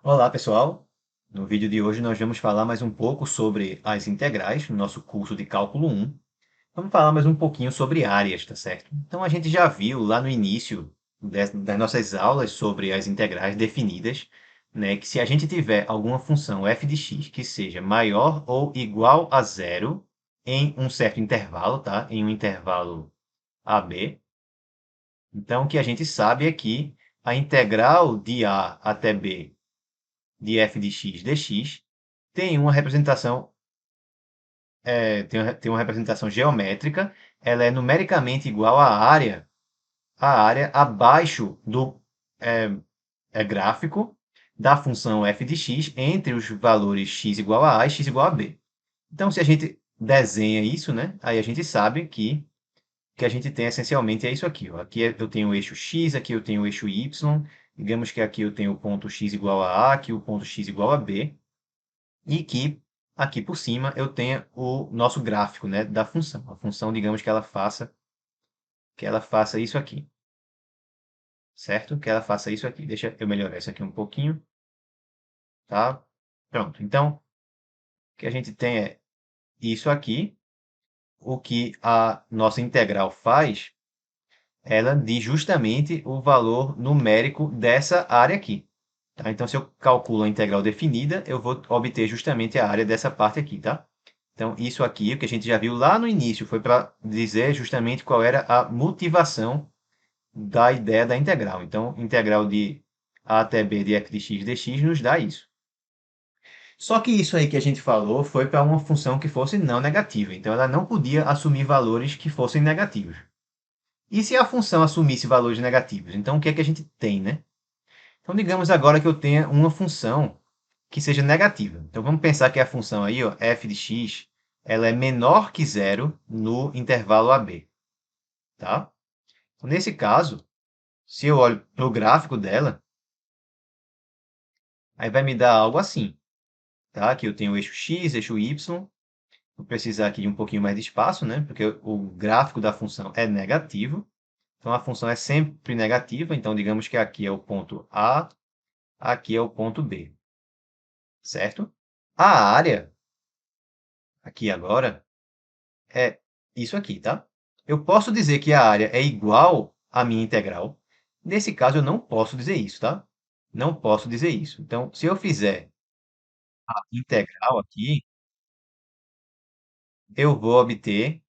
Olá, pessoal! No vídeo de hoje nós vamos falar mais um pouco sobre as integrais no nosso curso de Cálculo 1. Vamos falar mais um pouquinho sobre áreas, tá certo? Então a gente já viu lá no início das nossas aulas sobre as integrais definidas, né, que se a gente tiver alguma função f de x que seja maior ou igual a zero em um certo intervalo, tá? Em um intervalo AB, então o que a gente sabe é que a integral de a até b de f de x dx tem uma representação, tem uma representação geométrica, ela é numericamente igual à área abaixo do é, gráfico da função f de x entre os valores x igual a e x igual a b. Então, se a gente desenha isso, né, aí a gente sabe que a gente tem essencialmente é isso aqui. Ó. Aqui eu tenho o eixo x, aqui eu tenho o eixo y, digamos que aqui eu tenho o ponto x igual a aqui o ponto x igual a b, e que aqui por cima eu tenha o nosso gráfico, né, da função. A função, digamos que ela faça isso aqui, certo? Que ela faça isso aqui. Deixa eu melhorar isso aqui um pouquinho, tá? Pronto. Então, o que a gente tem é isso aqui. O que a nossa integral faz, ela diz justamente o valor numérico dessa área aqui. Tá? Então, se eu calculo a integral definida, eu vou obter justamente a área dessa parte aqui, tá? Então, isso aqui, o que a gente já viu lá no início, foi para dizer justamente qual era a motivação da ideia da integral. Então, integral de a até b de f de x dx nos dá isso. Só que isso aí que a gente falou foi para uma função que fosse não negativa. Então, ela não podia assumir valores que fossem negativos. E se a função assumisse valores negativos? Então, o que é que a gente tem, né? Então, digamos agora que eu tenha uma função que seja negativa. Então, vamos pensar que a função aí, ó, f de x, ela é menor que zero no intervalo AB, tá? Então, nesse caso, se eu olho para o gráfico dela, aí vai me dar algo assim, tá? Aqui eu tenho o eixo x, eixo y. Vou precisar aqui de um pouquinho mais de espaço, né? Porque o gráfico da função é negativo. Então, a função é sempre negativa. Então, digamos que aqui é o ponto A, aqui é o ponto B, certo? A área, aqui agora, é isso aqui, tá? Eu posso dizer que a área é igual à minha integral. Nesse caso, eu não posso dizer isso, tá? Não posso dizer isso. Então, se eu fizer a integral aqui, eu vou obter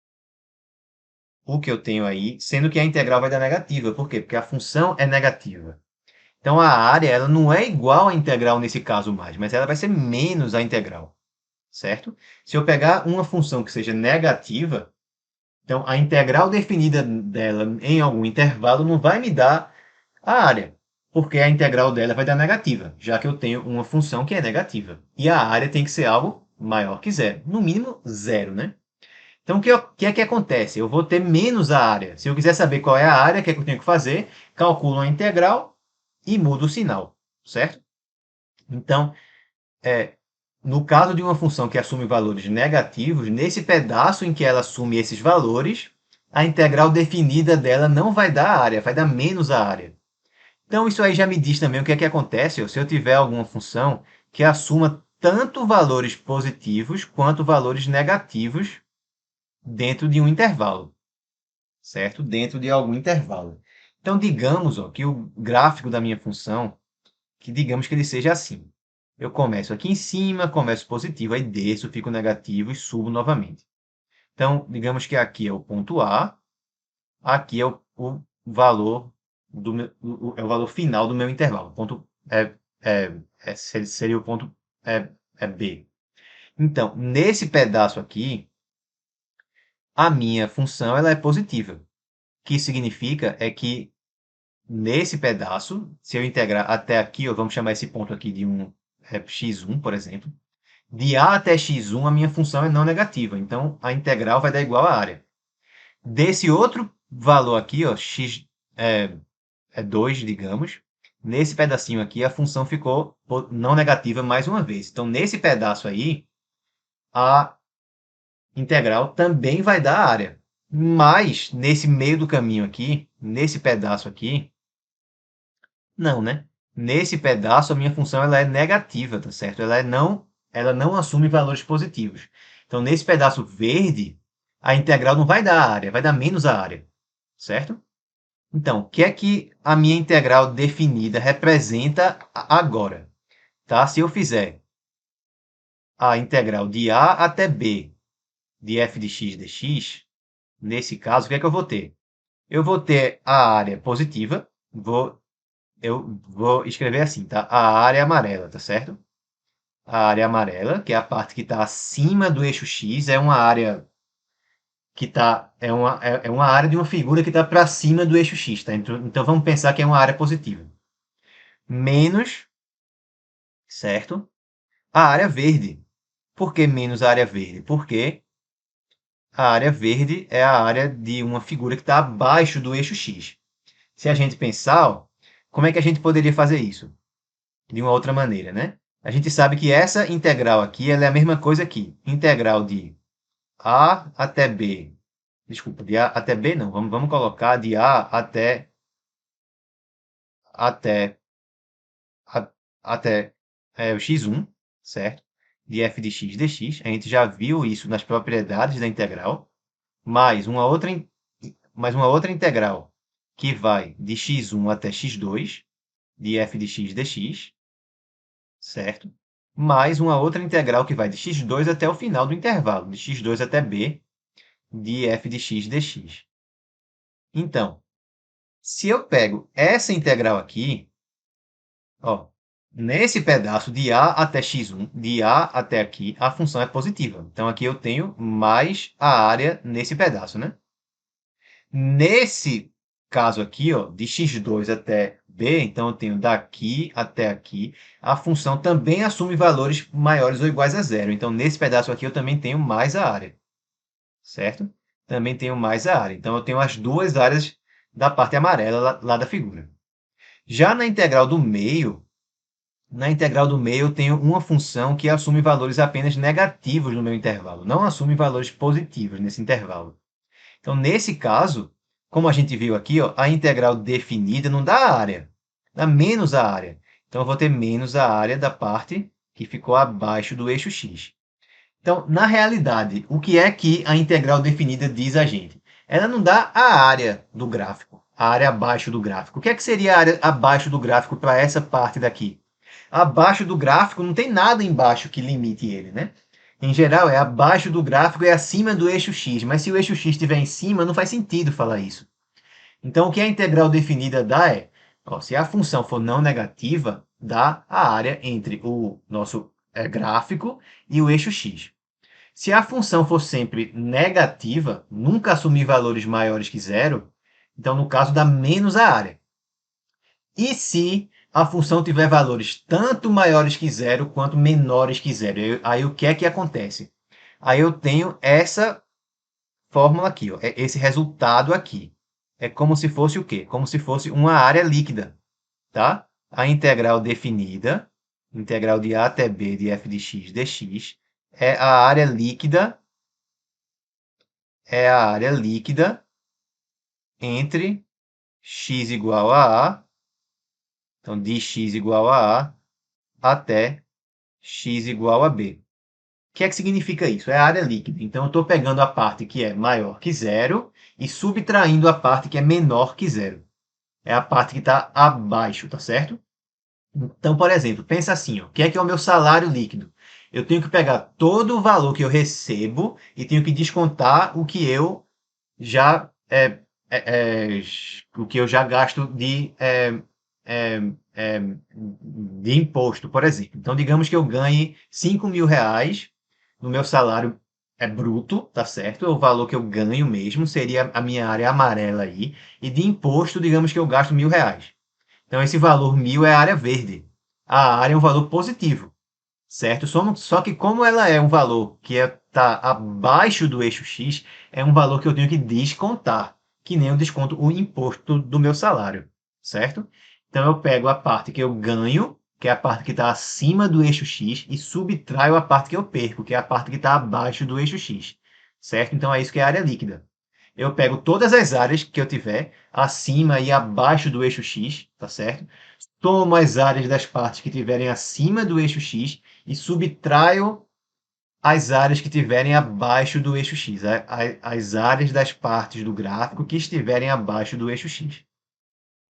o que eu tenho aí, sendo que a integral vai dar negativa. Por quê? Porque a função é negativa. Então, a área ela não é igual à integral nesse caso mais, mas ela vai ser menos a integral, certo? Se eu pegar uma função que seja negativa, então, a integral definida dela em algum intervalo não vai me dar a área, porque a integral dela vai dar negativa, já que eu tenho uma função que é negativa. E a área tem que ser algo maior que zero, no mínimo zero, né? Então, o que é que acontece? Eu vou ter menos a área. Se eu quiser saber qual é a área, o que é que eu tenho que fazer? Calculo a integral e mudo o sinal, certo? Então, é, no caso de uma função que assume valores negativos, nesse pedaço em que ela assume esses valores, a integral definida dela não vai dar a área, vai dar menos a área. Então, isso aí já me diz também o que é que acontece se eu tiver alguma função que assuma tanto valores positivos quanto valores negativos dentro de um intervalo, certo? Dentro de algum intervalo. Então, digamos ó, que o gráfico da minha função, que digamos que ele seja assim. Eu começo aqui em cima, começo positivo, aí desço, fico negativo e subo novamente. Então, digamos que aqui é o ponto A, aqui é o valor é o valor final do meu intervalo. O ponto seria o ponto B. Então, nesse pedaço aqui, a minha função ela é positiva. O que significa é que nesse pedaço, se eu integrar até aqui, ou vamos chamar esse ponto aqui de um x1, por exemplo, de a até x1, a minha função é não negativa. Então, a integral vai dar igual à área. Desse outro valor aqui, ó, x é 2, digamos, nesse pedacinho aqui, a função ficou não negativa mais uma vez. Então, nesse pedaço aí, a integral também vai dar a área. Mas, nesse meio do caminho aqui, nesse pedaço aqui, não, né? Nesse pedaço, a minha função ela é negativa, tá certo? Ela não assume valores positivos. Então, nesse pedaço verde, a integral não vai dar a área, vai dar menos a área, certo? Então, o que é que a minha integral definida representa agora? Tá? Se eu fizer a integral de a até b de f de x dx, nesse caso, o que é que eu vou ter? Eu vou ter a área positiva, eu vou escrever assim, tá? A área amarela, tá certo? A área amarela, que é a parte que está acima do eixo x, é uma área que tá, é uma área de uma figura que está para cima do eixo x, tá? Então vamos pensar que é uma área positiva. Menos, certo? A área verde. Por que menos a área verde? Porque a área verde é a área de uma figura que está abaixo do eixo x. Se a gente pensar, ó, como é que a gente poderia fazer isso? De uma outra maneira, né? A gente sabe que essa integral aqui ela é a mesma coisa aqui. Integral de A até B. Desculpa, de A até B não. Vamos colocar de A até, a- até o x1, certo? De f de x dx. A gente já viu isso nas propriedades da integral. Mais uma outra integral que vai de x1 até x2 de f de x dx, certo? Mais uma outra integral que vai de x2 até o final do intervalo, de x2 até b de f de x dx. Então, se eu pego essa integral aqui, ó, nesse pedaço de a até x1, de a até aqui, a função é positiva. Então, aqui eu tenho mais a área nesse pedaço, né? Nesse caso aqui, ó, de x2 até b, então eu tenho daqui até aqui, a função também assume valores maiores ou iguais a zero. Então, nesse pedaço aqui, eu também tenho mais a área, certo? Também tenho mais a área. Então, eu tenho as duas áreas da parte amarela lá da figura. Já na integral do meio eu tenho uma função que assume valores apenas negativos no meu intervalo, não assume valores positivos nesse intervalo. Então, nesse caso, como a gente viu aqui, ó, a integral definida não dá a área, dá menos a área. Então, eu vou ter menos a área da parte que ficou abaixo do eixo x. Então, na realidade, o que é que a integral definida diz a gente? Ela não dá a área do gráfico, a área abaixo do gráfico. O que é que seria a área abaixo do gráfico para essa parte daqui? Abaixo do gráfico não tem nada embaixo que limite ele, né? Em geral, é abaixo do gráfico e acima do eixo x. Mas se o eixo x estiver em cima, não faz sentido falar isso. Então, o que a integral definida dá é, ó, se a função for não negativa, dá a área entre o nosso gráfico e o eixo x. Se a função for sempre negativa, nunca assumir valores maiores que zero, então, no caso, dá menos a área. E se a função tiver valores tanto maiores que zero quanto menores que zero? Aí o que é que acontece? Aí eu tenho essa fórmula aqui, ó, esse resultado aqui. É como se fosse o quê? Como se fosse uma área líquida, tá? A integral definida, integral de a até b de f de x dx, é a área líquida, é a área líquida entre x igual a a, então de x igual a até x igual a b. O que é que significa isso? É a área líquida. Então, eu estou pegando a parte que é maior que zero e subtraindo a parte que é menor que zero. É a parte que está abaixo, tá certo? Então, por exemplo, pensa assim, ó, o que é o meu salário líquido? Eu tenho que pegar todo o valor que eu recebo e tenho que descontar o que eu já o que eu já gasto é, é, de imposto, por exemplo. Então, digamos que eu ganhe R$ 5.000 no meu salário bruto, tá certo? É o valor que eu ganho mesmo, seria a minha área amarela aí. E de imposto, digamos que eu gasto R$ 1.000. Então, esse valor 1.000 é a área verde. A área é um valor positivo, certo? Só que como ela é um valor que está abaixo do eixo X, é um valor que eu tenho que descontar, que nem eu desconto o imposto do meu salário, certo? Então eu pego a parte que eu ganho, que é a parte que está acima do eixo X, e subtraio a parte que eu perco, que é a parte que está abaixo do eixo X, certo? Então é isso que é a área líquida. eu pego todas as áreas que eu tiver acima e abaixo do eixo X, tá certo? Tomo as áreas das partes que tiverem acima do eixo X e subtraio as áreas que estiverem abaixo do eixo X, as áreas das partes do gráfico que estiverem abaixo do eixo X.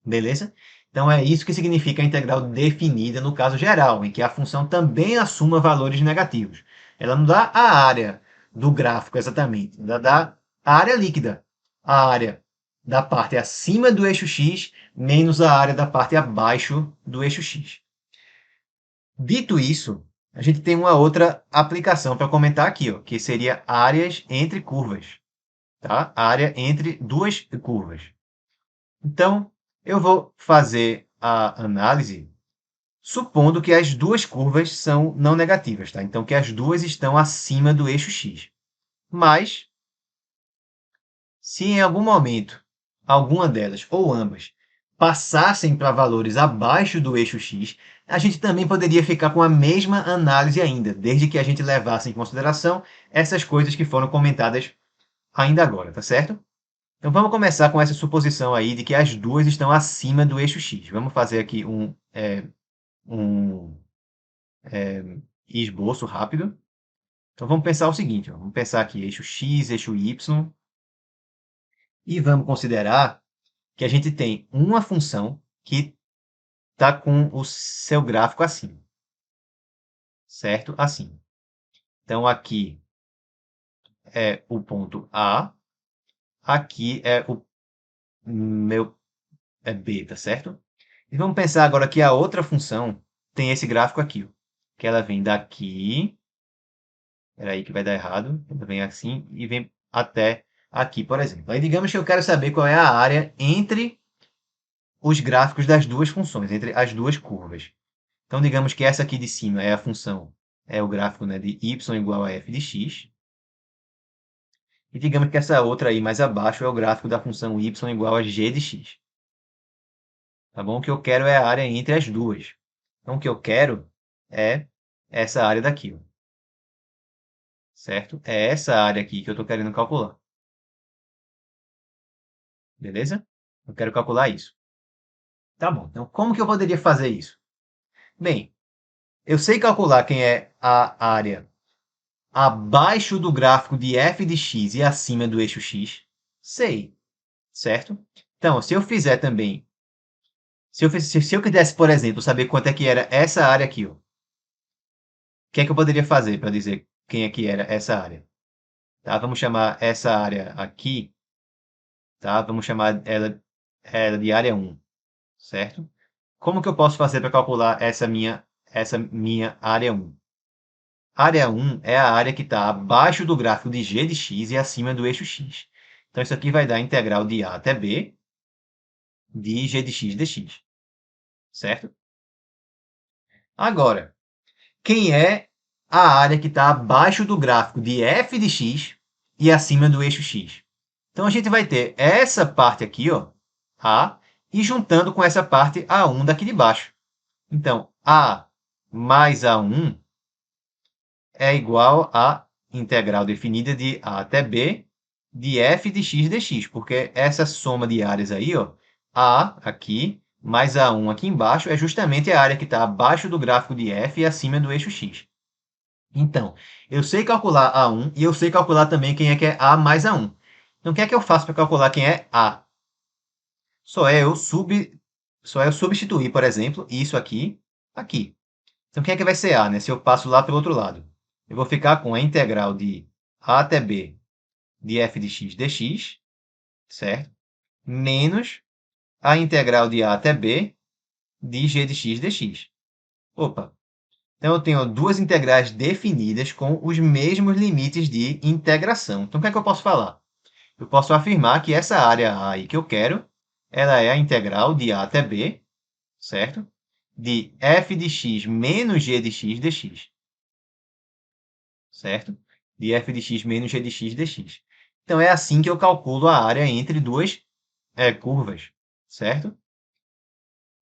Beleza? Então é isso que significa a integral definida no caso geral, em que a função também assuma valores negativos. Ela não dá a área do gráfico exatamente, ela dá a área líquida, a área da parte acima do eixo X menos a área da parte abaixo do eixo X. Dito isso, a gente tem uma outra aplicação para comentar aqui, ó, que seria áreas entre curvas, tá? Área entre duas curvas. Então, eu vou fazer a análise supondo que as duas curvas são não negativas, tá? Então, que as duas estão acima do eixo X. Mas, se em algum momento alguma delas ou ambas passassem para valores abaixo do eixo X, a gente também poderia ficar com a mesma análise ainda, desde que a gente levasse em consideração essas coisas que foram comentadas ainda agora, tá certo? Então vamos começar com essa suposição aí de que as duas estão acima do eixo X. Vamos fazer aqui um esboço rápido. Então vamos pensar o seguinte, ó, vamos pensar aqui eixo X, eixo Y, e vamos considerar que a gente tem uma função que está com o seu gráfico assim, certo? Assim. Então aqui é o ponto A, aqui é o meu B, tá certo? E vamos pensar agora que a outra função tem esse gráfico aqui, ó, que ela vem daqui, era aí que vai dar errado, ela vem assim e vem até aqui, por exemplo. Aí digamos que eu quero saber qual é a área entre os gráficos das duas funções, entre as duas curvas. Então digamos que essa aqui de cima é a função, é o gráfico, né, de y igual a f de x, e digamos que essa outra aí mais abaixo é o gráfico da função y igual a g de x. Tá bom? O que eu quero é a área entre as duas. Então, o que eu quero é essa área daqui, ó, certo? É essa área aqui que eu estou querendo calcular. Beleza? Eu quero calcular isso. Tá bom. Então, como que eu poderia fazer isso? Bem, eu sei calcular quem é a área abaixo do gráfico de f de x e acima do eixo x. Sei, certo? Então, se eu fizer também, se eu quisesse, por exemplo, saber quanto é que era essa área aqui, ó, o que é que eu poderia fazer para dizer quem é que era essa área? Tá? Vamos chamar essa área aqui, tá? Vamos chamar ela de área 1, certo? Como que eu posso fazer para calcular essa minha área 1? Área 1 é a área que está abaixo do gráfico de g de x e acima do eixo x. Então, isso aqui vai dar a integral de a até b de g de x dx, certo? Agora, quem é a área que está abaixo do gráfico de f de x e acima do eixo x? Então, a gente vai ter essa parte aqui, ó, A, e juntando com essa parte A1 daqui de baixo. Então, A mais A1 é igual à integral definida de A até B de f de x dx, porque essa soma de áreas aí, ó, A aqui mais A1 aqui embaixo, é justamente a área que está abaixo do gráfico de f e acima do eixo x. Então, eu sei calcular A1 e eu sei calcular também quem é que é A mais A1. Então, o que é que eu faço para calcular quem é A? Só é eu substituir, por exemplo, isso aqui, aqui. Então, quem é que vai ser A, né? Se eu passo lá pelo outro lado. Eu vou ficar com a integral de A até B de f de x dx, certo? Menos a integral de A até B de g de x dx. Opa! Então, eu tenho duas integrais definidas com os mesmos limites de integração. Então, o que é que eu posso falar? Eu posso afirmar que essa área A aí que eu quero, ela é a integral de A até B, certo? De f de x menos g de x dx, certo? De f de x menos g de x dx. Então, é assim que eu calculo a área entre duas curvas, certo?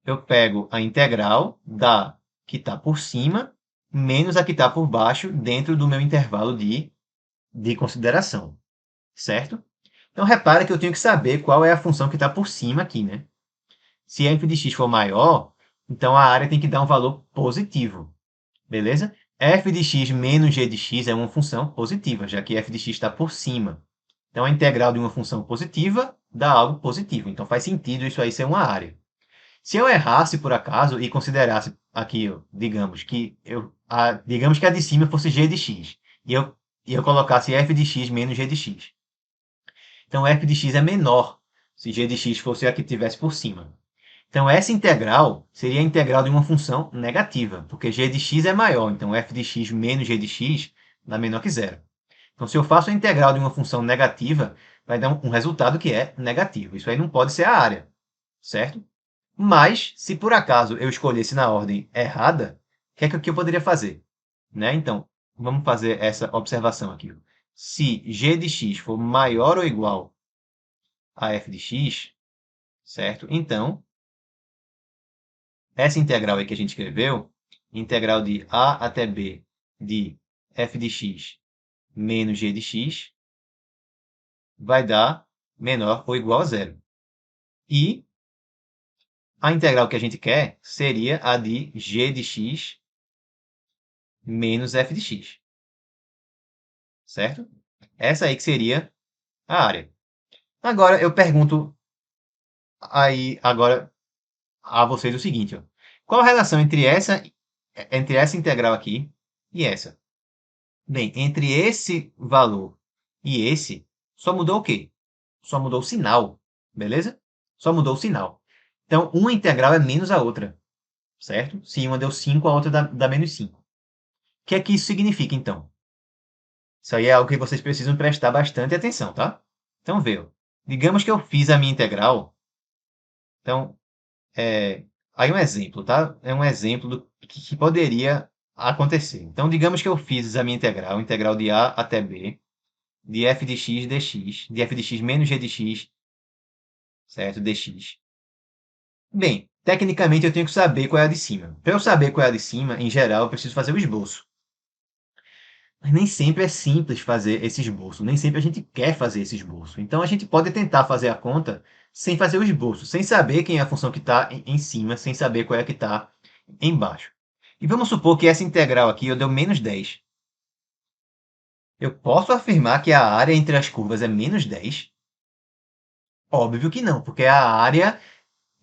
Eu pego a integral da que está por cima menos a que está por baixo dentro do meu intervalo de consideração, certo? Então, repara que eu tenho que saber qual é a função que está por cima aqui, né? Se f de x for maior, então a área tem que dar um valor positivo, beleza? F de x menos g de x é uma função positiva, já que f de x está por cima. Então, a integral de uma função positiva dá algo positivo. Então, faz sentido isso aí ser uma área. Se eu errasse, por acaso, e considerasse aqui, ó, digamos que a de cima fosse g de x, e eu colocasse f de x menos g de x. Então, f de x é menor se g de x fosse a que tivesse por cima. Então, essa integral seria a integral de uma função negativa, porque g de x é maior, então f de x menos g de x dá menor que zero. Então, se eu faço a integral de uma função negativa, vai dar um resultado que é negativo. Isso aí não pode ser a área, certo? Mas, se por acaso eu escolhesse na ordem errada, o que eu poderia fazer? Né? Então, vamos fazer essa observação aqui. Se g de x for maior ou igual a f de x, certo? Então, essa integral aí que a gente escreveu, integral de a até b de f de x menos g de x, vai dar menor ou igual a zero. E a integral que a gente quer seria a de g de x menos f de x, certo? Essa aí que seria a área. Agora, eu pergunto aí agora a vocês o seguinte, ó. Qual a relação entre essa integral aqui e essa? Bem, entre esse valor e esse, só mudou o quê? Só mudou o sinal, beleza? Só mudou o sinal. Então, uma integral é menos a outra, certo? Se uma deu 5, a outra dá menos 5. O que é que isso significa, então? Isso aí é algo que vocês precisam prestar bastante atenção, tá? Então, vê, ó. Digamos que eu fiz a minha integral. Então, aí um exemplo, tá? É um exemplo do que poderia acontecer. Então, digamos que eu fiz a minha integral de a até b, de f de x dx, de f de x menos g de x, certo? Dx. Bem, tecnicamente eu tenho que saber qual é a de cima. Para eu saber qual é a de cima, em geral, eu preciso fazer o esboço. Mas nem sempre é simples fazer esse esboço, nem sempre a gente quer fazer esse esboço. Então a gente pode tentar fazer a conta sem fazer o esboço, sem saber quem é a função que está em cima, sem saber qual é a que está embaixo. E vamos supor que essa integral aqui eu deu menos 10. Eu posso afirmar que a área entre as curvas é menos 10? Óbvio que não, porque a área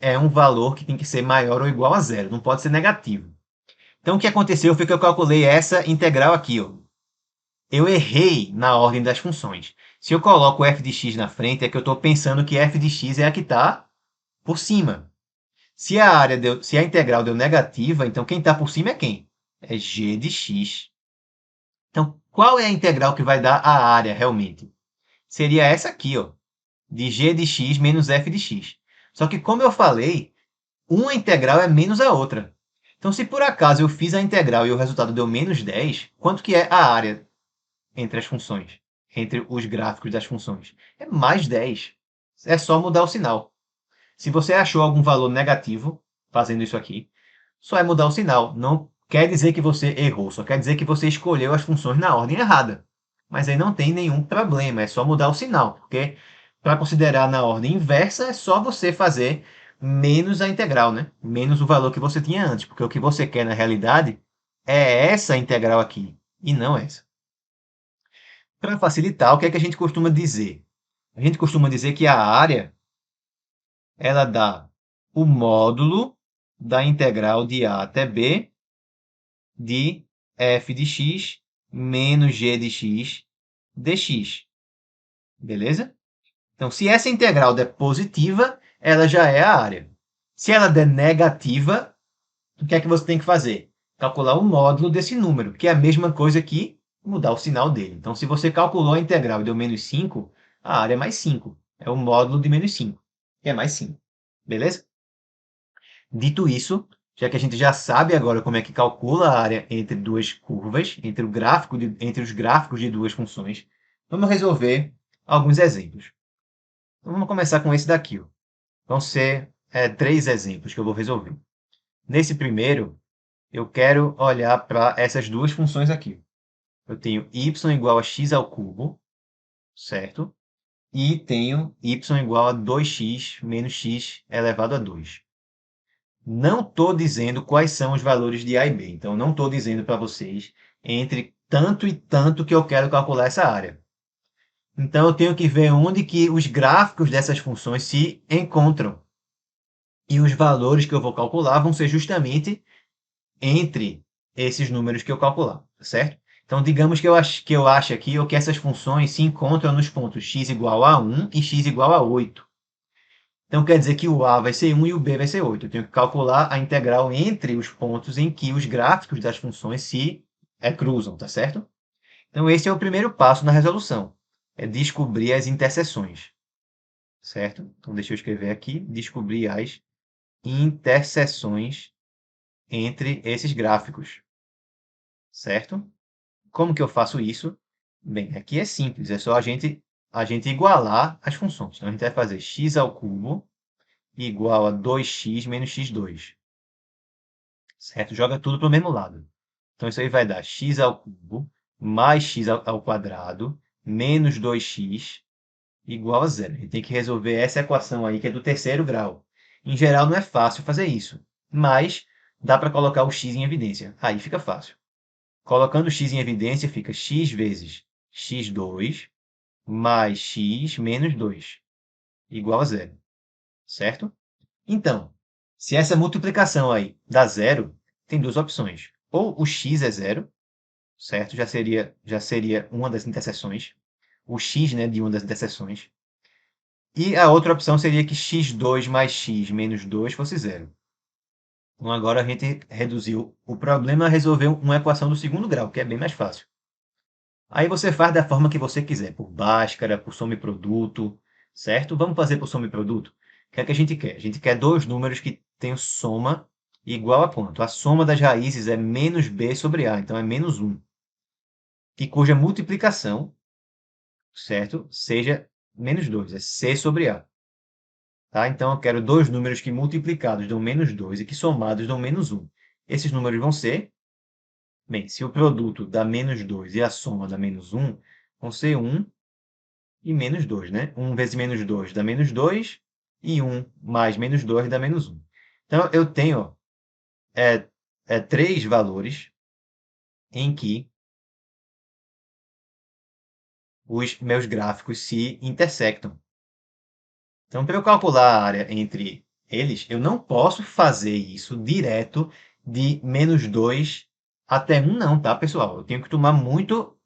é um valor que tem que ser maior ou igual a zero, não pode ser negativo. Então o que aconteceu foi que eu calculei essa integral aqui, ó. Eu errei na ordem das funções. Se eu coloco f de x na frente, é que eu estou pensando que f de x é a que está por cima. Se a integral deu negativa, então quem está por cima é quem? É g de x. Então, qual é a integral que vai dar a área realmente? Seria essa aqui, ó, de g de x menos f de x. Só que, como eu falei, uma integral é menos a outra. Então, se por acaso eu fiz a integral e o resultado deu menos 10, quanto que é a área entre as funções, entre os gráficos das funções? É mais 10. É só mudar o sinal. Se você achou algum valor negativo fazendo isso aqui, só é mudar o sinal. Não quer dizer que você errou, só quer dizer que você escolheu as funções na ordem errada. Mas aí não tem nenhum problema, é só mudar o sinal, porque para considerar na ordem inversa é só você fazer menos a integral, né? Menos o valor que você tinha antes, porque o que você quer na realidade é essa integral aqui e não essa. Para facilitar, o que é que a gente costuma dizer? A gente costuma dizer que a área ela dá o módulo da integral de a até b de f de x menos g de x dx. Beleza? Então, se essa integral der positiva, ela já é a área. Se ela der negativa, o que é que você tem que fazer? Calcular o módulo desse número, que é a mesma coisa que mudar o sinal dele. Então, se você calculou a integral e deu menos 5, a área é mais 5. É o módulo de menos 5, que é mais 5. Beleza? Dito isso, já que a gente já sabe agora como é que calcula a área entre duas curvas, entre os gráficos de duas funções, vamos resolver alguns exemplos. Então, vamos começar com esse daqui, ó. Vão ser 3 exemplos que eu vou resolver. Nesse primeiro, eu quero olhar para essas duas funções aqui. Eu tenho y igual a x ao cubo, certo? e tenho y igual a 2x menos x elevado a 2. Não estou dizendo quais são os valores de A e B. Então, não estou dizendo para vocês entre tanto e tanto que eu quero calcular essa área. Então, eu tenho que ver onde que os gráficos dessas funções se encontram. E os valores que eu vou calcular vão ser justamente entre esses números que eu calcular, certo? Então, digamos que eu ache aqui ou que essas funções se encontram nos pontos x igual a 1 e x igual a 8. Então, quer dizer que o a vai ser 1 e o b vai ser 8. Eu tenho que calcular a integral entre os pontos em que os gráficos das funções se cruzam, tá certo? Então, esse é o primeiro passo na resolução, é descobrir as interseções, certo? Então, deixa eu escrever aqui, descobrir as interseções entre esses gráficos, certo? Como que eu faço isso? Bem, aqui é simples, é só a gente igualar as funções. Então, a gente vai fazer x ao cubo igual a 2x menos x2, certo? Joga tudo para o mesmo lado. Então, isso aí vai dar x ao cubo mais x ao quadrado menos 2x igual a zero. A gente tem que resolver essa equação aí, que é do terceiro grau. Em geral, não é fácil fazer isso, mas dá para colocar o x em evidência. Aí fica fácil. Colocando o x em evidência, fica x vezes x2 mais x menos 2 igual a zero, certo? Então, se essa multiplicação aí dá zero, tem duas opções. Ou o x é zero, certo? Já seria uma das interseções. O x, né, de uma das interseções. E a outra opção seria que x2 mais x menos 2 fosse zero. Então, agora a gente reduziu o problema a resolver uma equação do segundo grau, que é bem mais fácil. Aí você faz da forma que você quiser, por Bhaskara, por soma e produto, certo? Vamos fazer por soma e produto? O que é que a gente quer? A gente quer dois números que tenham soma igual a quanto? A soma das raízes é menos b sobre a, então é menos 1. E cuja multiplicação, certo? Seja menos 2, é c sobre a. Tá? Então eu quero dois números que multiplicados dão menos 2 e que somados dão menos 1. Esses números vão ser, bem, se o produto dá menos 2 e a soma dá menos 1, vão ser 1 e menos 2, né? 1 vezes menos 2 dá menos 2 e 1 mais menos 2 dá menos 1. Então, eu tenho três valores em que os meus gráficos se intersectam. Então, para eu calcular a área entre eles, eu não posso fazer isso direto de menos 2 até 1, não, tá, pessoal? Eu tenho que tomar muito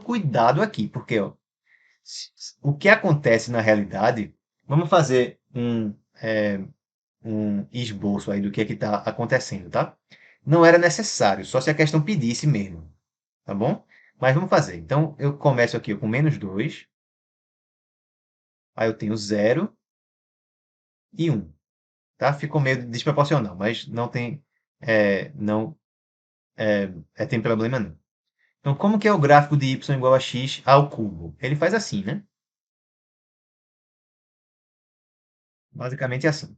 cuidado aqui, porque ó, o que acontece na realidade, vamos fazer um esboço aí do que é que está acontecendo, tá? Não era necessário, só se a questão pedisse mesmo, tá bom? Mas vamos fazer. Então, eu começo aqui com menos 2, aí eu tenho 0 e 1, tá? Ficou meio desproporcional, mas não tem, não, tem problema não. Então, como que é o gráfico de y igual a x ao cubo? Ele faz assim, né? Basicamente é assim.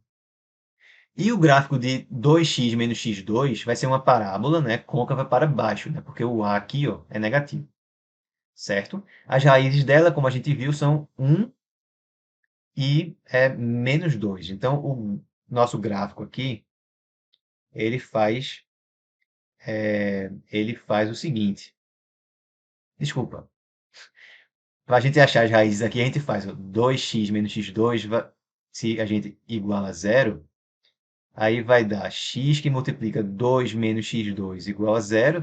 E o gráfico de 2x menos x2 vai ser uma parábola, né, côncava para baixo, né, porque o a aqui ó, é negativo, certo? As raízes dela, como a gente viu, são 1 e menos 2. Então, o nosso gráfico aqui, ele faz, o seguinte. Desculpa. Para a gente achar as raízes aqui, a gente faz ó, 2x menos x2, se a gente iguala a zero, aí vai dar x que multiplica 2 menos x2 igual a zero.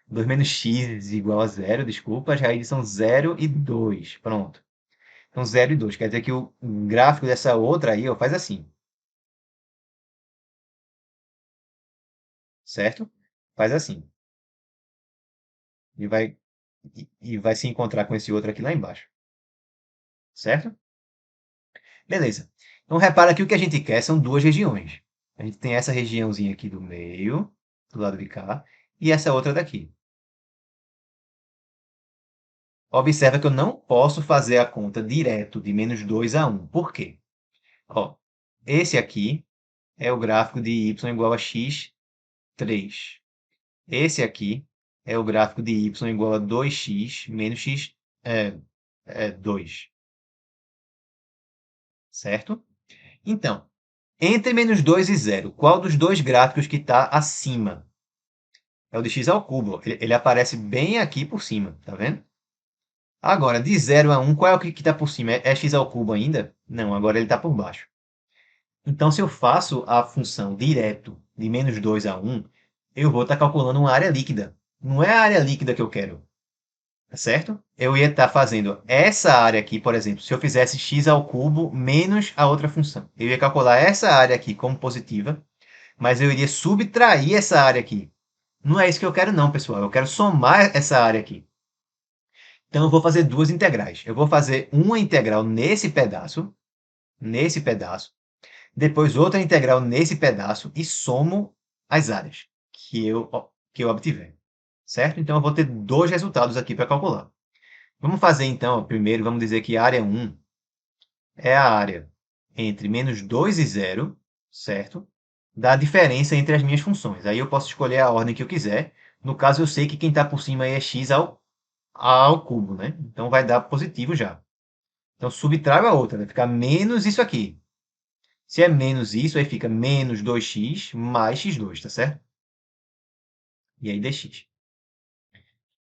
2 menos x igual a zero, desculpa. As raízes são 0 e 2. Pronto. Então, 0 e 2. Quer dizer que o gráfico dessa outra aí ó, faz assim. Certo? Faz assim. E vai, e vai se encontrar com esse outro aqui lá embaixo. Certo? Beleza. Então, repara que o que a gente quer são duas regiões. A gente tem essa regiãozinha aqui do meio, do lado de cá, e essa outra daqui. Observa que eu não posso fazer a conta direto de menos 2 a 1. Por quê? Ó, esse aqui é o gráfico de y igual a x3. Esse aqui é o gráfico de y igual a 2x menos x, 2, certo? Então, entre menos 2 e zero, qual dos dois gráficos que está acima? É o de x ao cubo. Ele aparece bem aqui por cima, tá vendo? Agora, de 0 a 1, qual é o que está por cima? É x ao cubo ainda? Não, agora ele está por baixo. Então, se eu faço a função direto de menos 2 a 1, eu vou estar calculando uma área líquida. Não é a área líquida que eu quero, tá certo? Eu ia estar fazendo essa área aqui, por exemplo, se eu fizesse x ao cubo menos a outra função. Eu ia calcular essa área aqui como positiva, mas eu iria subtrair essa área aqui. Não é isso que eu quero não, pessoal. Eu quero somar essa área aqui. Então, eu vou fazer duas integrais. Eu vou fazer uma integral nesse pedaço, depois outra integral nesse pedaço e somo as áreas que eu obtiver, certo? Então, eu vou ter dois resultados aqui para calcular. Vamos fazer, então, primeiro, vamos dizer que a área 1 é a área entre menos 2 e zero, certo? Da diferença entre as minhas funções. Aí eu posso escolher a ordem que eu quiser. No caso, eu sei que quem está por cima aí é x ao cubo, né? Então, vai dar positivo já. Então, subtraio a outra, vai ficar menos isso aqui. Se é menos isso, aí fica menos 2x mais x2, tá certo? E aí dx.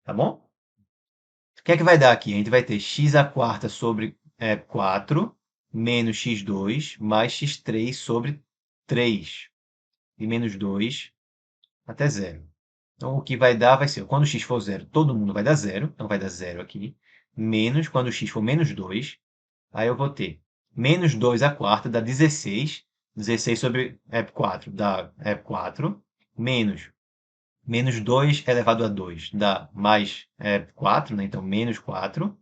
Tá bom? O que é que vai dar aqui? A gente vai ter x à quarta sobre 4 menos x2 mais x3 sobre 3 e menos 2 até zero. Então, o que vai dar vai ser, quando x for zero, todo mundo vai dar zero. Então, vai dar zero aqui. Menos, quando x for menos 2, aí eu vou ter menos 2 à quarta dá 16. 16 sobre 4 dá 4. Menos 2 elevado a 2 dá mais 4, né? Então, menos 4.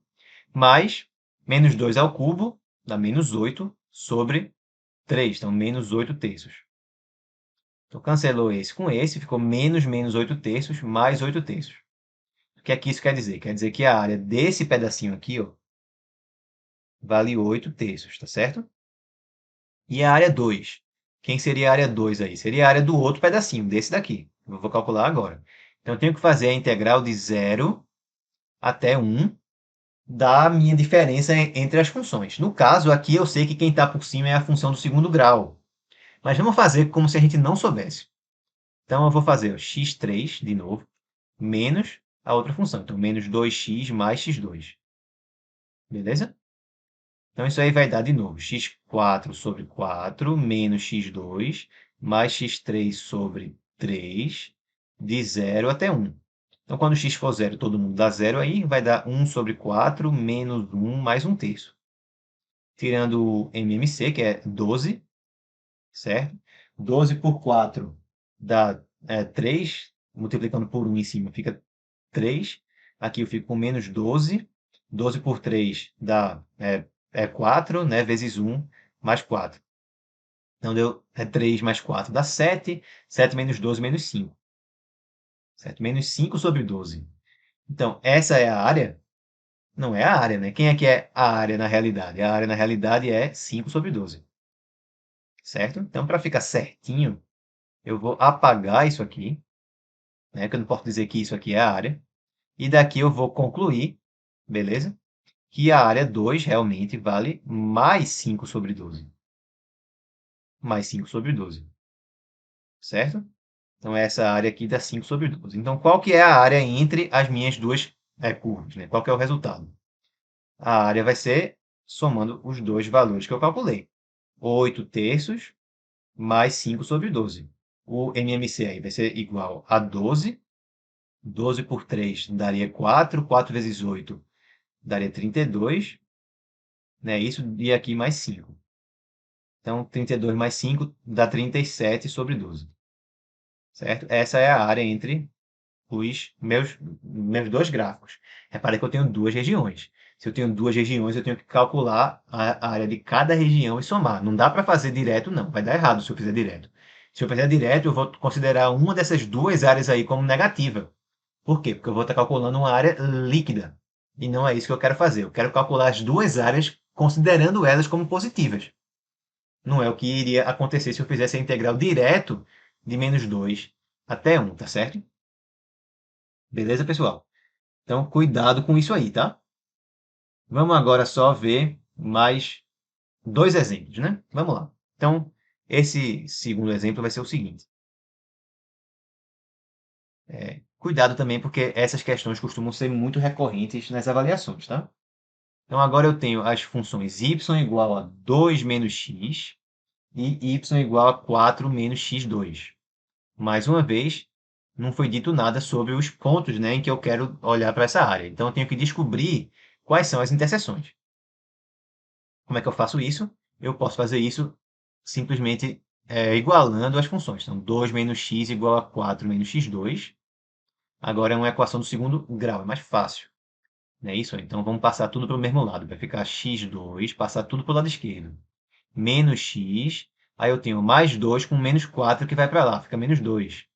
Mais menos 2 ao cubo dá menos 8 sobre 3. Então, menos 8 terços. Então, cancelou esse com esse, ficou menos 8 terços mais 8 terços. O que é que isso quer dizer? Quer dizer que a área desse pedacinho aqui, ó, vale 8 terços, tá certo? E a área 2? Quem seria a área 2 aí? Seria a área do outro pedacinho, desse daqui. Eu vou calcular agora. Então, eu tenho que fazer a integral de 0 até 1 da minha diferença entre as funções. No caso, aqui eu sei que quem está por cima é a função do segundo grau. Mas vamos fazer como se a gente não soubesse. Então, eu vou fazer o x3, de novo, menos a outra função. Então, menos 2x mais x2. Beleza? Então, isso aí vai dar, de novo, x4 sobre 4 menos x2 mais x3 sobre 3, de 0 até 1. Então, quando x for zero, todo mundo dá zero aí, vai dar 1 sobre 4 menos 1 mais 1 terço. Tirando o MMC, que é 12, certo? 12 por 4 dá 3, multiplicando por 1 em cima fica 3. Aqui eu fico com menos 12. 12 por 3 dá 4, né? Vezes 1 mais 4. Então, deu 3 mais 4 dá 7. 7 menos 12 menos 5. 7 menos 5 sobre 12. Então, essa é a área? Não é a área, né? Quem é que é a área na realidade? A área na realidade é 5 sobre 12. Certo? Então, para ficar certinho, eu vou apagar isso aqui, né? Que eu não posso dizer que isso aqui é a área. E daqui eu vou concluir, beleza? Que a área 2 realmente vale mais 5 sobre 12. Mais 5 sobre 12. Certo? Então, essa área aqui dá 5 sobre 12. Então, qual que é a área entre as minhas duas curvas, né? Qual que é o resultado? A área vai ser somando os dois valores que eu calculei. 8 terços mais 5 sobre 12. O MMC aí vai ser igual a 12. 12 por 3 daria 4. 4 vezes 8 daria 32. Né? Isso e aqui mais 5. Então, 32 mais 5 dá 37 sobre 12. Certo? Essa é a área entre os meus dois gráficos. Repare que eu tenho duas regiões. Se eu tenho duas regiões, eu tenho que calcular a área de cada região e somar. Não dá para fazer direto, não. Vai dar errado se eu fizer direto. Se eu fizer direto, eu vou considerar uma dessas duas áreas aí como negativa. Por quê? Porque eu vou estar calculando uma área líquida. E não é isso que eu quero fazer. Eu quero calcular as duas áreas considerando elas como positivas. Não é o que iria acontecer se eu fizesse a integral direto de menos 2 até 1, tá certo? Beleza, pessoal? Então, cuidado com isso aí, tá? Vamos agora só ver mais dois exemplos, né? Vamos lá. Então, esse segundo exemplo vai ser o seguinte. Cuidado também, porque essas questões costumam ser muito recorrentes nas avaliações, tá? Então, agora eu tenho as funções y igual a 2 menos x e y igual a 4 menos x2. Mais uma vez, não foi dito nada sobre os pontos, né, em que eu quero olhar para essa área. Então, eu tenho que descobrir quais são as interseções. Como é que eu faço isso? Eu posso fazer isso simplesmente igualando as funções. Então, 2 menos x igual a 4 menos x2. Agora é uma equação do segundo grau, é mais fácil. Não é isso? Então, vamos passar tudo para o mesmo lado. Vai ficar x2, passar tudo para o lado esquerdo. Menos x, aí eu tenho mais 2 com menos 4 que vai para lá, fica menos 2.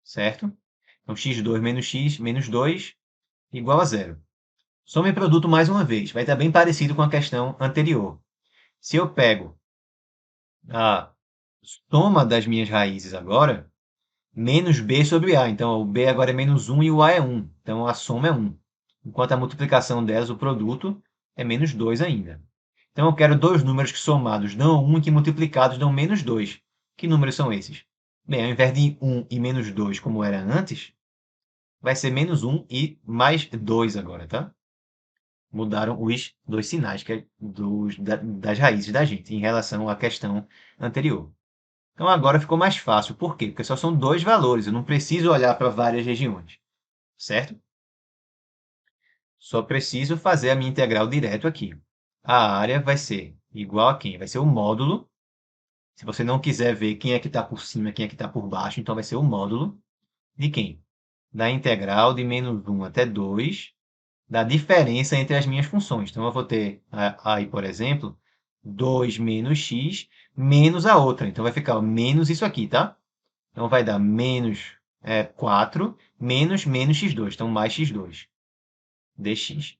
Certo? Então, x2 menos x menos 2 igual a zero. Soma e produto mais uma vez. Vai estar bem parecido com a questão anterior. Se eu pego a soma das minhas raízes agora, menos b sobre a. Então, o b agora é menos 1 e o a é 1. Então, a soma é 1. Enquanto a multiplicação delas, o produto, é menos 2 ainda. Então, eu quero dois números que somados dão 1 e que multiplicados dão menos 2. Que números são esses? Bem, ao invés de 1 e menos 2, como era antes, vai ser menos 1 e mais 2 agora, tá? Mudaram os dois sinais que das raízes da gente em relação à questão anterior. Então agora ficou mais fácil. Por quê? Porque só são dois valores. Eu não preciso olhar para várias regiões, certo? Só preciso fazer a minha integral direto aqui. A área vai ser igual a quem? Vai ser o módulo. Se você não quiser ver quem é que está por cima, quem é que está por baixo, então vai ser o módulo de quem? Da integral de menos 1 até 2 da diferença entre as minhas funções. Então, eu vou ter aí, por exemplo, 2 menos x menos a outra. Então, vai ficar menos isso aqui, tá? Então, vai dar menos 4 menos menos x2. Então, mais x2 dx.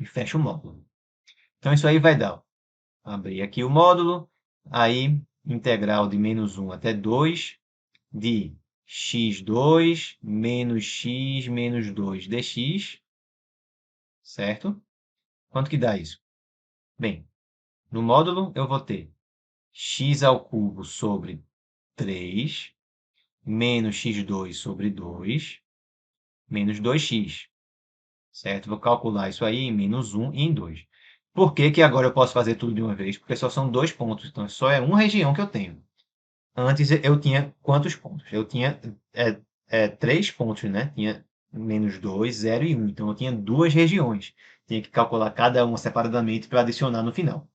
E fecha o módulo. Então, isso aí vai dar, ó, abrir aqui o módulo, aí integral de menos 1 até 2 de x2 menos x menos 2 dx, certo? Quanto que dá isso? Bem, no módulo eu vou ter x ao cubo sobre 3 menos x2 sobre 2 menos 2x, certo? Vou calcular isso aí em menos 1 e em 2. Por que que agora eu posso fazer tudo de uma vez? Porque só são dois pontos, então só é uma região que eu tenho. Antes eu tinha quantos pontos? Eu tinha 3 pontos, né? Tinha menos 2, 0 e 1. Então eu tinha duas regiões. Tinha que calcular cada uma separadamente para adicionar no final.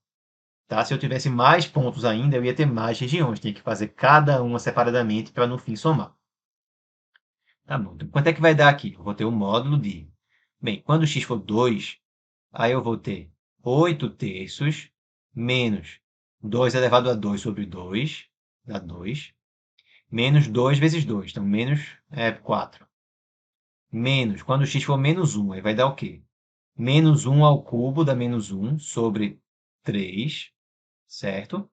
Tá? Se eu tivesse mais pontos ainda, eu ia ter mais regiões. Tinha que fazer cada uma separadamente para no fim somar. Tá bom. Então, quanto é que vai dar aqui? Eu vou ter o módulo de... Bem, quando x for 2, aí eu vou ter 8 terços menos 2 elevado a 2 sobre 2, dá 2, menos 2 vezes 2, então menos 4. Menos, quando x for menos 1, aí vai dar o quê? Menos 1 ao cubo dá menos 1 sobre 3, certo?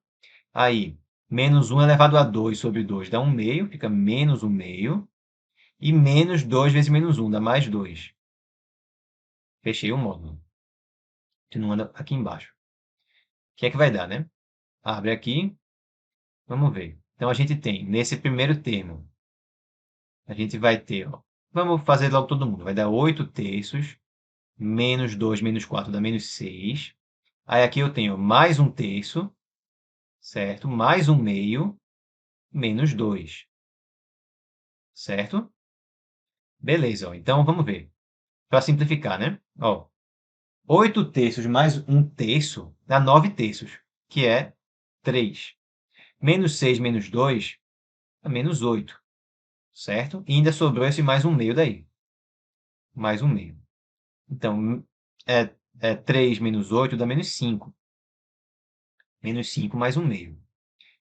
Aí, menos 1 elevado a 2 sobre 2 dá 1 meio, fica menos 1 meio. E menos 2 vezes menos 1 dá mais 2. Fechei o módulo. Continuando aqui embaixo. O que é que vai dar, né? Abre aqui, vamos ver. Então, a gente tem, nesse primeiro termo, a gente vai ter, ó, vamos fazer logo todo mundo. Vai dar 8 terços, menos 2 menos 4 dá menos 6. Aí aqui eu tenho mais 1 terço, certo? Mais 1 meio, menos 2, certo? Beleza, ó. Então vamos ver. Para simplificar, né? Ó, 8 terços mais 1 terço dá 9 terços, que é 3. Menos 6 menos 2 é menos 8, certo? E ainda sobrou esse mais 1 meio daí. Mais 1 meio. Então, 3 menos 8 dá menos 5. Menos 5 mais 1 meio.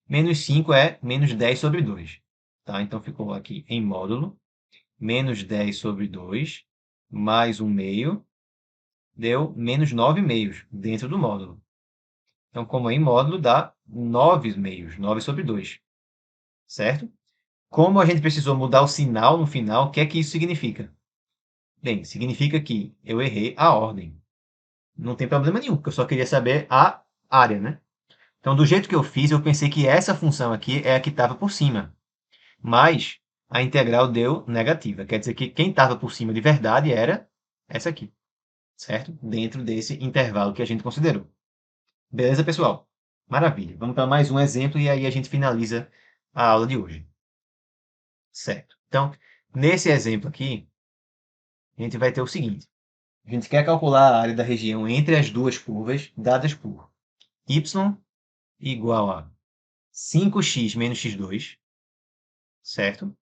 Menos 5 é menos 10 sobre 2. Tá? Então, ficou aqui em módulo. Menos 10 sobre 2, mais 1 meio, deu menos 9 meios dentro do módulo. Então, como é em módulo, dá 9 meios, 9 sobre 2, certo? Como a gente precisou mudar o sinal no final, o que é que isso significa? Bem, significa que eu errei a ordem. Não tem problema nenhum, porque eu só queria saber a área, né? Então, do jeito que eu fiz, eu pensei que essa função aqui é a que estava por cima. Mas a integral deu negativa. Quer dizer que quem estava por cima de verdade era essa aqui, certo? Dentro desse intervalo que a gente considerou. Beleza, pessoal? Maravilha. Vamos para mais um exemplo e aí a gente finaliza a aula de hoje. Certo. Então, nesse exemplo aqui, a gente vai ter o seguinte. A gente quer calcular a área da região entre as duas curvas dadas por y igual a 5x menos x2, certo?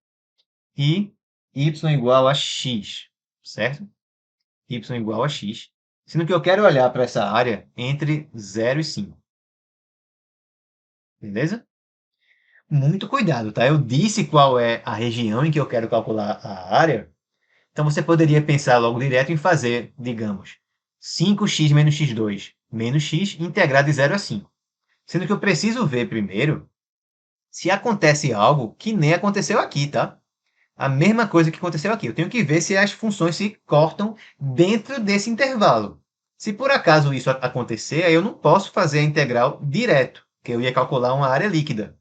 E y igual a x, certo? Y igual a x, sendo que eu quero olhar para essa área entre 0 e 5. Beleza? Muito cuidado, tá? Eu disse qual é a região em que eu quero calcular a área, então você poderia pensar logo direto em fazer, digamos, 5x menos x2 menos x integrado de 0 a 5. Sendo que eu preciso ver primeiro se acontece algo que nem aconteceu aqui, tá? A mesma coisa que aconteceu aqui. Eu tenho que ver se as funções se cortam dentro desse intervalo. Se por acaso isso acontecer, aí eu não posso fazer a integral direto, que eu ia calcular uma área líquida.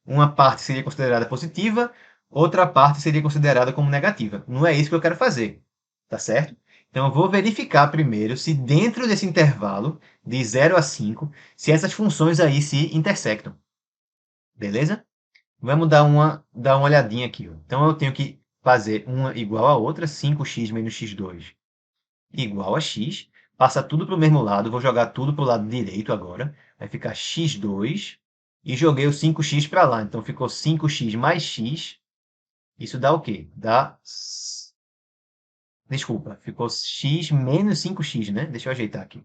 Uma parte seria considerada positiva, outra parte seria considerada como negativa. Não é isso que eu quero fazer, tá certo? Então eu vou verificar primeiro se dentro desse intervalo de 0 a 5, se essas funções aí se intersectam. Beleza? Vamos dar uma olhadinha aqui. Ó. Então, eu tenho que fazer uma igual a outra, 5x menos x2 igual a x. Passa tudo para o mesmo lado, vou jogar tudo para o lado direito agora. Vai ficar x2 e joguei o 5x para lá. Então, ficou 5x mais x. Isso dá o quê? Dá... Desculpa, ficou x menos 5x, né? Deixa eu ajeitar aqui.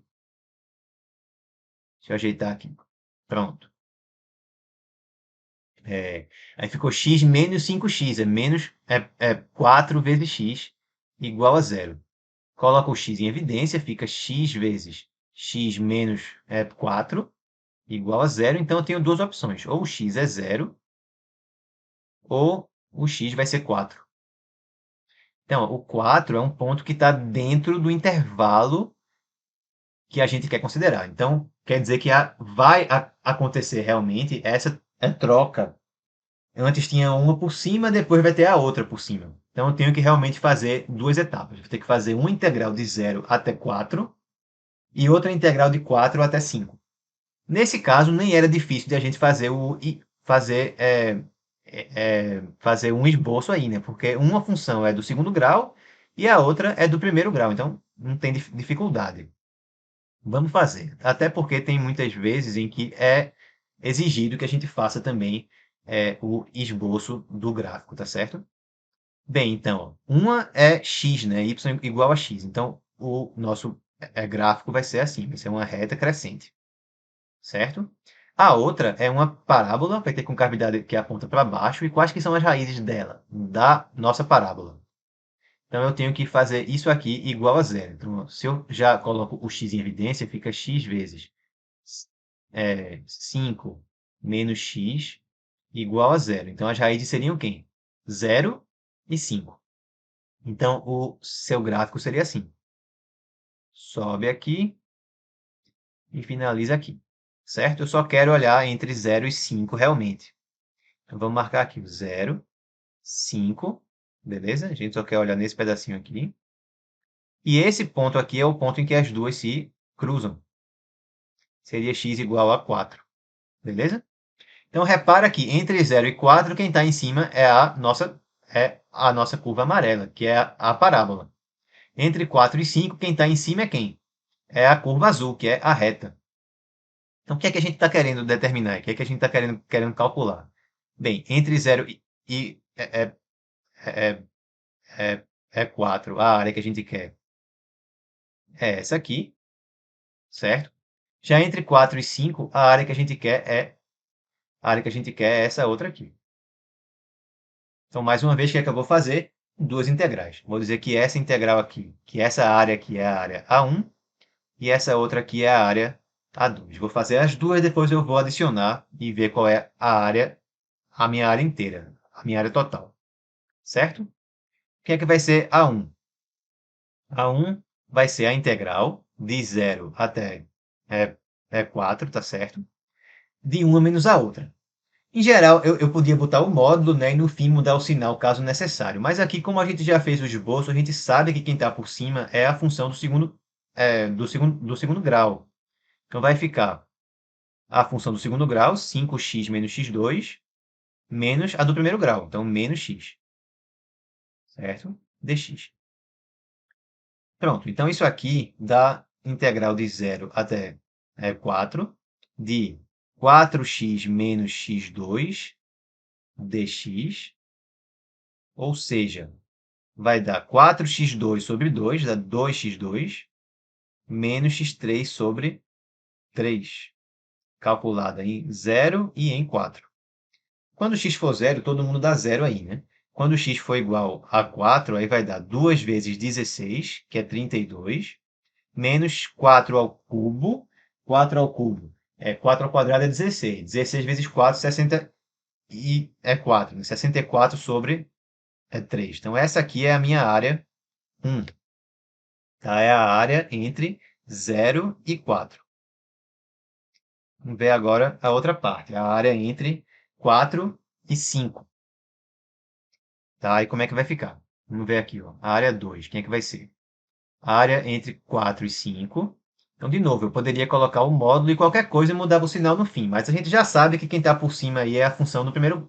Deixa eu ajeitar aqui. Pronto. Aí ficou x menos 5x, é 4 vezes x igual a zero. Coloca o x em evidência, fica x vezes x menos 4 igual a zero. Então eu tenho duas opções, ou o x é zero, ou o x vai ser 4. Então, o 4 é um ponto que está dentro do intervalo que a gente quer considerar. Então, quer dizer que vai acontecer realmente essa troca. Antes tinha uma por cima, depois vai ter a outra por cima. Então eu tenho que realmente fazer duas etapas. Vou ter que fazer uma integral de 0 até 4 e outra integral de 4 até 5. Nesse caso, nem era difícil de a gente fazer um esboço aí, né? Porque uma função é do segundo grau e a outra é do primeiro grau. Então não tem dificuldade. Vamos fazer. Até porque tem muitas vezes em que é exigido que a gente faça também o esboço do gráfico, tá certo? Bem, então, uma é x, né? Y igual a x. Então, o nosso gráfico vai ser assim, vai ser uma reta crescente, certo? A outra é uma parábola, vai ter concavidade que aponta para baixo. E quais que são as raízes dela, da nossa parábola? Então, eu tenho que fazer isso aqui igual a zero. Então, se eu já coloco o x em evidência, fica x vezes 5 menos x igual a zero. Então, as raízes seriam quem? 0 e 5. Então, o seu gráfico seria assim. Sobe aqui e finaliza aqui. Certo? Eu só quero olhar entre 0 e 5 realmente. Então, vamos marcar aqui o 0, 5. Beleza? A gente só quer olhar nesse pedacinho aqui. E esse ponto aqui é o ponto em que as duas se cruzam. Seria x igual a 4. Beleza? Então, repara que entre 0 e 4, quem está em cima é a nossa curva amarela, que é a parábola. Entre 4 e 5, quem está em cima é quem? É a curva azul, que é a reta. Então, o que é que a gente está querendo determinar? O que é que a gente está querendo calcular? Bem, entre 0 e é, é 4, a área que a gente quer é essa aqui, certo? Já entre 4 e 5, a área que a gente quer é essa outra aqui. Então, mais uma vez, o que é que eu vou fazer? Duas integrais. Vou dizer que essa integral aqui, que essa área aqui é a área A1 e essa outra aqui é a área A2. Vou fazer as duas, depois eu vou adicionar e ver qual é a minha área inteira, a minha área total. Certo? O que é que vai ser A1? A1 vai ser a integral de 0 até 4, tá certo? De uma menos a outra. Em geral, eu podia botar o módulo, né, e no fim mudar o sinal caso necessário. Mas aqui, como a gente já fez o esboço, a gente sabe que quem está por cima é a função do segundo grau. Então vai ficar a função do segundo grau, 5x menos x2, menos a do primeiro grau, então menos x, certo? Dx. Pronto, então isso aqui dá integral de 0 até 4 de 4x menos x2 dx, ou seja, vai dar 4x2 sobre 2, dá 2x2, menos x3 sobre 3, calculada em 0 e em 4. Quando x for 0, todo mundo dá 0 aí, né? Quando x for igual a 4, aí vai dar 2 vezes 16, que é 32, menos 4 ao cubo. 4 ao cubo 4 ao quadrado é 16. 16 vezes 4, 60 e é 4, né? 64 sobre 3. Então, essa aqui é a minha área 1. Tá? É a área entre 0 e 4. Vamos ver agora a outra parte, a área entre 4 e 5. Tá? E como é que vai ficar? Vamos ver aqui, ó. A área 2, quem é que vai ser? A área entre 4 e 5. Então, de novo, eu poderia colocar o módulo e qualquer coisa e mudar o sinal no fim, mas a gente já sabe que quem está por cima aí é a função do primeiro,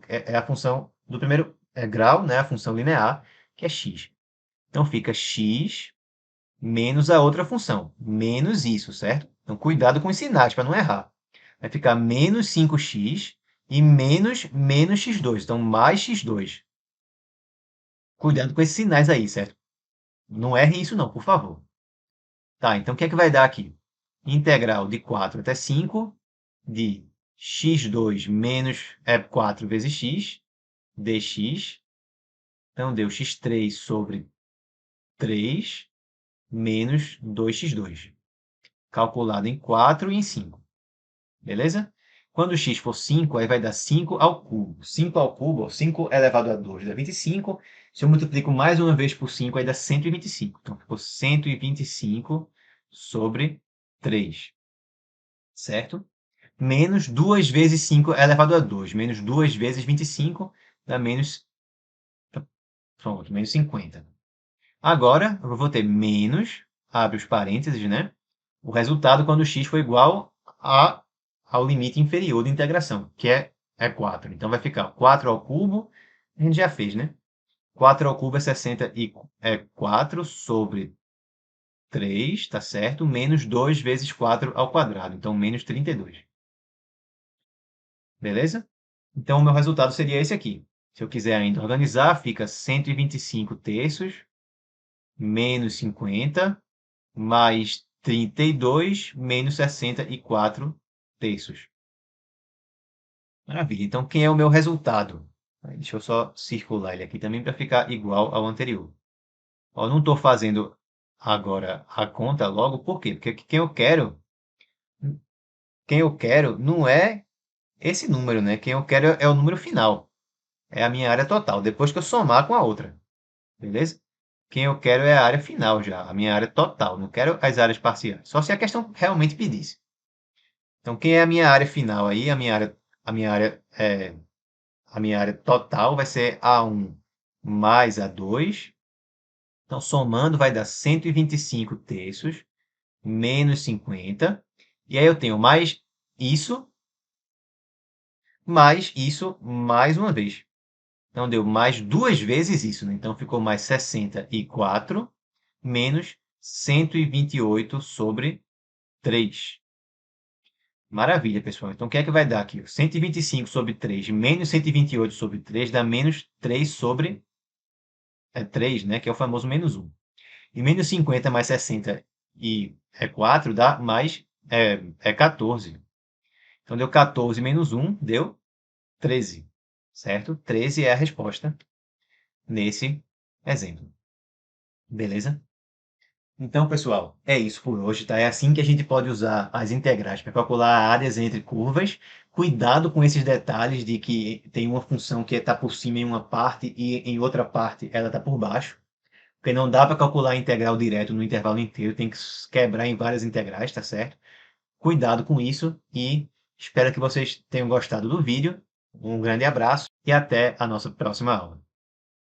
é a função do primeiro grau, né? A função linear, que é x. Então, fica x menos a outra função, menos isso, certo? Então, cuidado com os sinais para não errar. Vai ficar menos 5x e menos x2, então mais x2. Cuidado com esses sinais aí, certo? Não erre isso não, por favor. Tá, então o que é que vai dar aqui? Integral de 4 até 5 de x2 menos 4 vezes x, dx. Então, deu x3 sobre 3 menos 2x2, calculado em 4 e em 5. Beleza? Quando x for 5, aí vai dar 5 ao cubo. 5 ao cubo, 5 elevado a 2 dá 25. Se eu multiplico mais uma vez por 5, aí dá 125. Então, ficou 125 sobre 3. Certo? Menos 2 vezes 5 elevado a 2. Menos 2 vezes 25 dá menos... Pronto, menos 50. Agora, eu vou ter menos, abre os parênteses, né? O resultado quando x for igual ao limite inferior de integração, que é 4. Então, vai ficar 4 ao cubo, a gente já fez, né? 4 ao cubo é 64 sobre 3, tá certo? Menos 2 vezes 4 ao quadrado, então menos 32. Beleza? Então, o meu resultado seria esse aqui. Se eu quiser ainda organizar, fica 125 terços menos 50 mais 32 menos 64 terços. Maravilha. Então, quem é o meu resultado? Deixa eu só circular ele aqui também para ficar igual ao anterior. Ó, não estou fazendo agora a conta logo, por quê? Porque quem eu quero não é esse número, né? Quem eu quero é o número final. É a minha área total, depois que eu somar com a outra. Beleza? Quem eu quero é a área final já, a minha área total. Não quero as áreas parciais. Só se a questão realmente pedisse. Então, quem é a minha área final aí? A minha área total vai ser A1 mais A2. Então, somando vai dar 125 terços menos 50. E aí eu tenho mais isso mais uma vez. Então, deu mais duas vezes isso, né? Então, ficou mais 64 menos 128 sobre 3. Maravilha, pessoal. Então, o que é que vai dar aqui? 125 sobre 3 menos 128 sobre 3 dá menos 3 sobre 3, né? Que é o famoso menos 1. E menos 50 mais 60 e 4 dá mais 14. Então, deu 14 menos 1, deu 13. Certo? 13 é a resposta nesse exemplo. Beleza? Então, pessoal, é isso por hoje, tá? É assim que a gente pode usar as integrais para calcular áreas entre curvas. Cuidado com esses detalhes de que tem uma função que está por cima em uma parte e em outra parte ela está por baixo. porque não dá para calcular a integral direto no intervalo inteiro, tem que quebrar em várias integrais, tá certo? Cuidado com isso e espero que vocês tenham gostado do vídeo. Um grande abraço e até a nossa próxima aula.